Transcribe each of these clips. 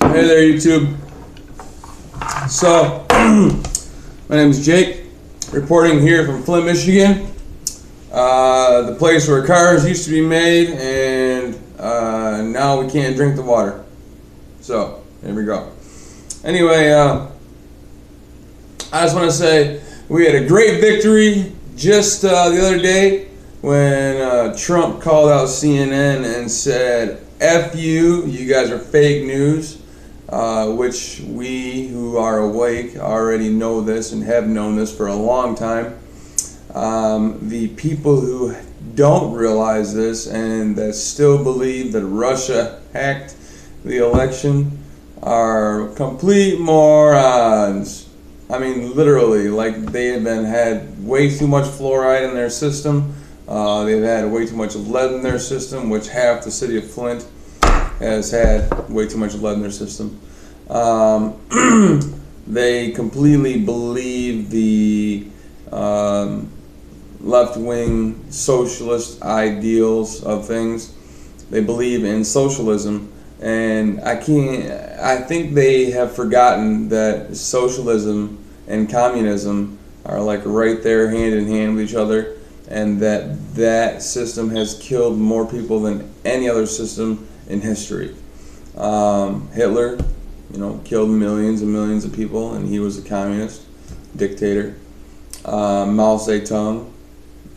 Hey there, YouTube. So, my name is Jake, reporting here from Flint, Michigan, the place where cars used to be made, and now we can't drink the water. So, there we go. Anyway, I just want to say we had a great victory just the other day when Trump called out CNN and said, F you, you guys are fake news, which we who are awake already know this and have known this for a long time. The people who don't realize this and that still believe that Russia hacked the election are complete morons. I mean, literally, like they have had way too much fluoride in their system. They've had way too much lead in their system, which half the city of Flint has had way too much lead in their system. They completely believe the left-wing socialist ideals of things. They believe in socialism, and I think they have forgotten that socialism and communism are like right there hand in hand with each other, and that system has killed more people than any other system in history. Hitler, killed millions and millions of people, and he was a communist dictator. Mao Zedong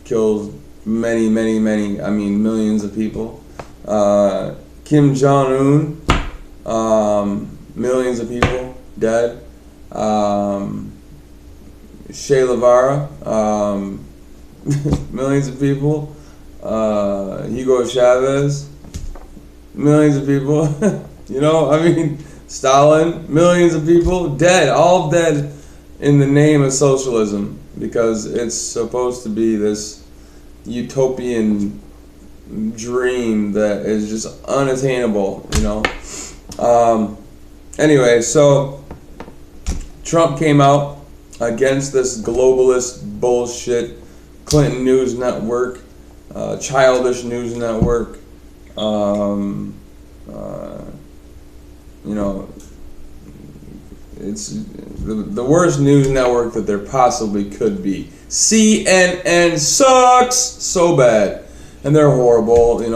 killed many, millions of people. Kim Jong-un, millions of people dead. Che Guevara, millions of people. Hugo Chavez, millions of people. Stalin, millions of people dead, all dead in the name of socialism, because it's supposed to be this utopian dream that is just unattainable, Anyway, so Trump came out against this globalist bullshit, Clinton News Network, childish news network, it's the worst news network that there possibly could be. CNN sucks so bad, and they're horrible. They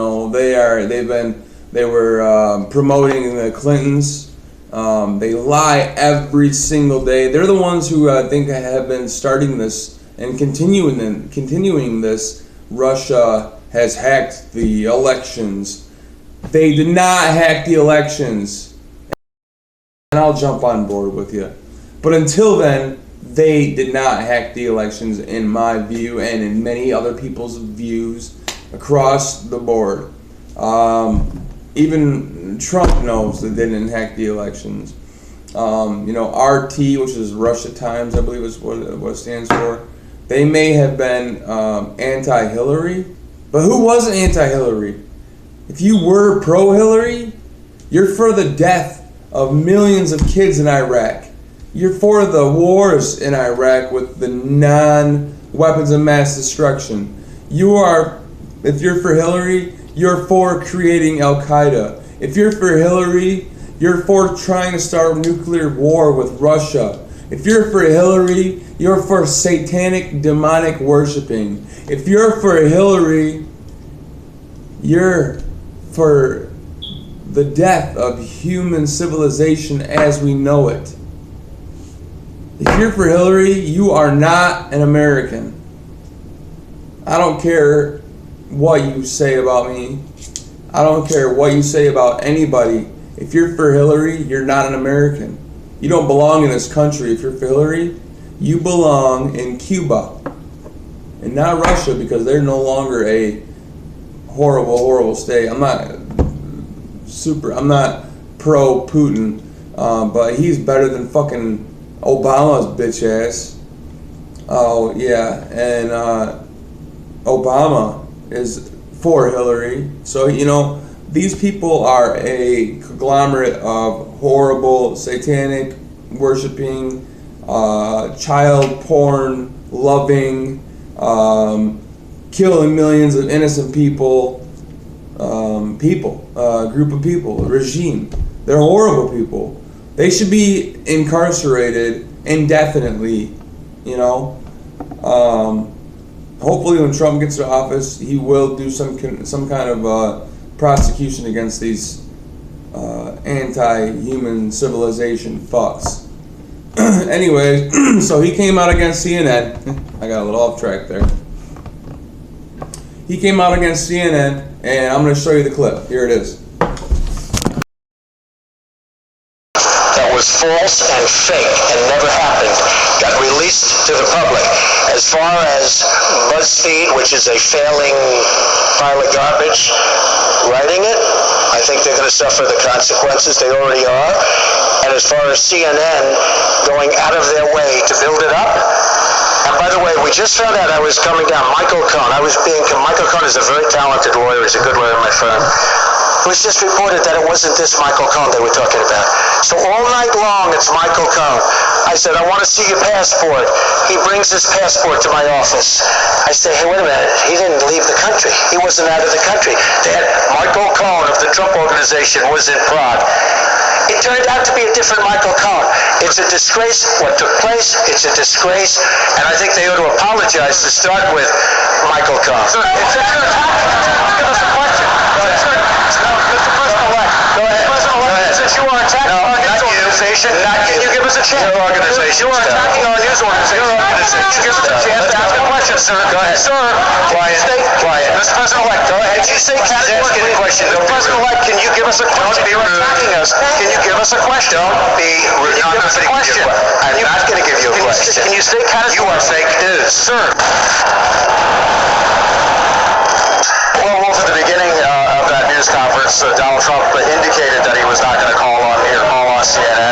were promoting the Clintons. They lie every single day. They're the ones who I think have been starting this and continuing this. Russia has hacked the elections. They did not hack the elections. And I'll jump on board with you. But until then, they did not hack the elections, in my view, and in many other people's views across the board. Even Trump knows that they didn't hack the elections. RT, which is Russia Times, I believe is what it stands for. They may have been anti-Hillary, but who wasn't anti-Hillary? If you were pro-Hillary, you're for the death of millions of kids in Iraq. You're for the wars in Iraq with the non-weapons of mass destruction. If you're for Hillary, you're for creating Al-Qaeda. If you're for Hillary, you're for trying to start nuclear war with Russia. If you're for Hillary, you're for satanic, demonic worshiping. If you're for Hillary, you're for the death of human civilization as we know it. If you're for Hillary, you are not an American. I don't care what you say about me. I don't care what you say about anybody. If you're for Hillary, you're not an American. You don't belong in this country. If you're for Hillary, you belong in Cuba and not Russia, because they're no longer a horrible, horrible state. I'm not pro Putin, but he's better than fucking Obama's bitch ass. Oh yeah, and Obama is for Hillary. So these people are a conglomerate of horrible, satanic, worshiping, child porn loving, killing millions of innocent people, group of people, regime. They're horrible people. They should be incarcerated indefinitely, you know. Hopefully when Trump gets to office, he will do some kind of prosecution against these anti-human civilization fucks. Anyway, so he came out against CNN. I got a little off track there. He came out against CNN, and I'm going to show you the clip. Here it is. That was false and fake and never happened got released to the public. As far as BuzzFeed, which is a failing pile of garbage, writing it, I think they're going to suffer the consequences. They already are. And as far as CNN going out of their way to build it up, and by the way, we just found out I was coming down. Michael Cohen. Michael Cohen is a very talented lawyer. He's a good lawyer in my firm. It was just reported that it wasn't this Michael Cohen they were talking about. So all night long, it's Michael Cohen. I said, I want to see your passport. He brings his passport to my office. I say, hey, wait a minute. He didn't leave the country. He wasn't out of the country. Michael Cohen of the Trump Organization was in Prague. It turned out to be a different Michael Cohen. It's a disgrace what took place. It's a disgrace. And I think they ought to apologize to start with Michael Cohen. Sir, give us a question. Go ahead. Mr. President-elect. Go ahead. President-elect, since you are attacking our news organization, can you give us a chance? Your organization. You are attacking our news organization. Your organization. Give us a chance to ask a question, sir. Go ahead. Sir, quiet. Mr. President-elect, go ahead. Can you say categorically? Mr. President-elect, can you give us a question? You're attacking us. Can you give us a question? Don't be rude. Give us a question. I'm not going to give you a question. Can you say categorically? You are fake news. Sir. Well, Wolf, at the beginning of that news conference, Donald Trump indicated that he was not going to call on CNN.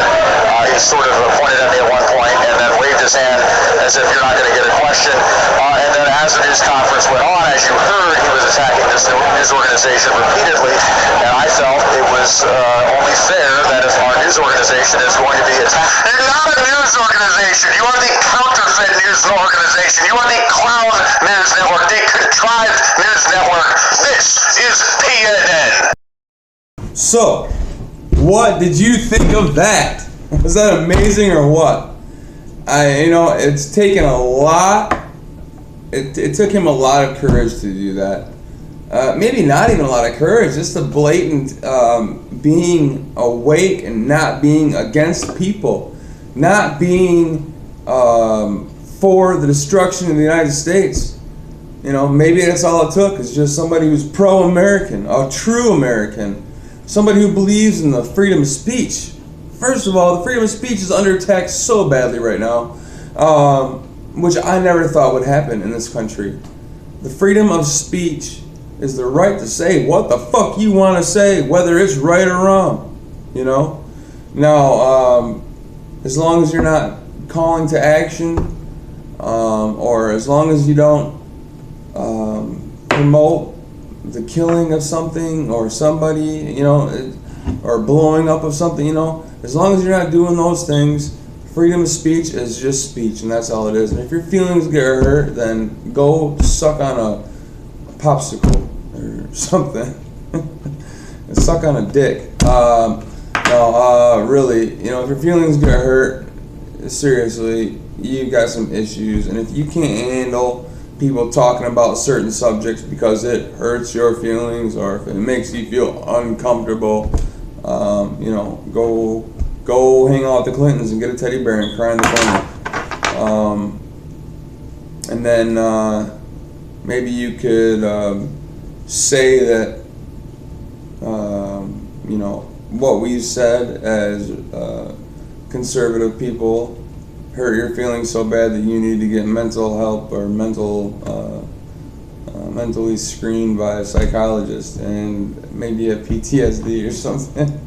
He sort of pointed at me at one point and then waved his hand as if you're not going to get a question. And then as the news conference went on, as you heard, he was attacking this news organization repeatedly. And I felt it was only fair that if our news organization is going to be attacked. You're not a news organization. You are the counterfeit news organization. You are the clown news network, the contrived news network. This is PNN. So, what did you think of that? Was that amazing or what? It's taken a lot. It took him a lot of courage to do that. Maybe not even a lot of courage, just a blatant being awake and not being against people, not being for the destruction of the United States. Maybe that's all it took, is just somebody who's pro-American, a true American, somebody who believes in the freedom of speech. First of all, the freedom of speech is under attack so badly right now, which I never thought would happen in this country. The freedom of speech is the right to say what the fuck you want to say, whether it's right or wrong. Now, as long as you're not calling to action, or as long as you don't promote the killing of something or somebody, or blowing up of something, as long as you're not doing those things, freedom of speech is just speech, and that's all it is. And if your feelings get hurt, then go suck on a popsicle or something. And suck on a dick. Really, if your feelings get hurt, seriously, you've got some issues. And if you can't handle people talking about certain subjects because it hurts your feelings or if it makes you feel uncomfortable, go hang out with the Clintons and get a teddy bear and cry in the corner. And then maybe you could say that what we said as conservative people hurt your feelings so bad that you need to get mental help or mentally screened by a psychologist and maybe have PTSD or something.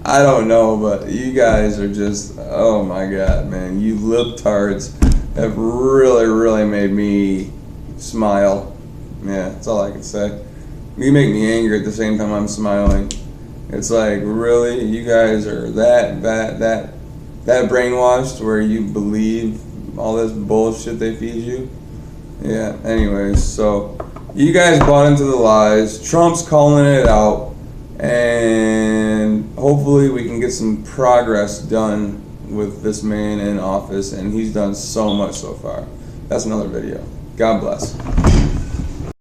I don't know, but you guys are just, oh my god, man, you libtards have really, really made me smile. Yeah, that's all I can say. You make me angry at the same time I'm smiling. It's like, really, you guys are that brainwashed where you believe all this bullshit they feed you? Yeah, anyways, so you guys bought into the lies. Trump's calling it out, and hopefully we can get some progress done with this man in office, and he's done so much so far. That's another video. God bless.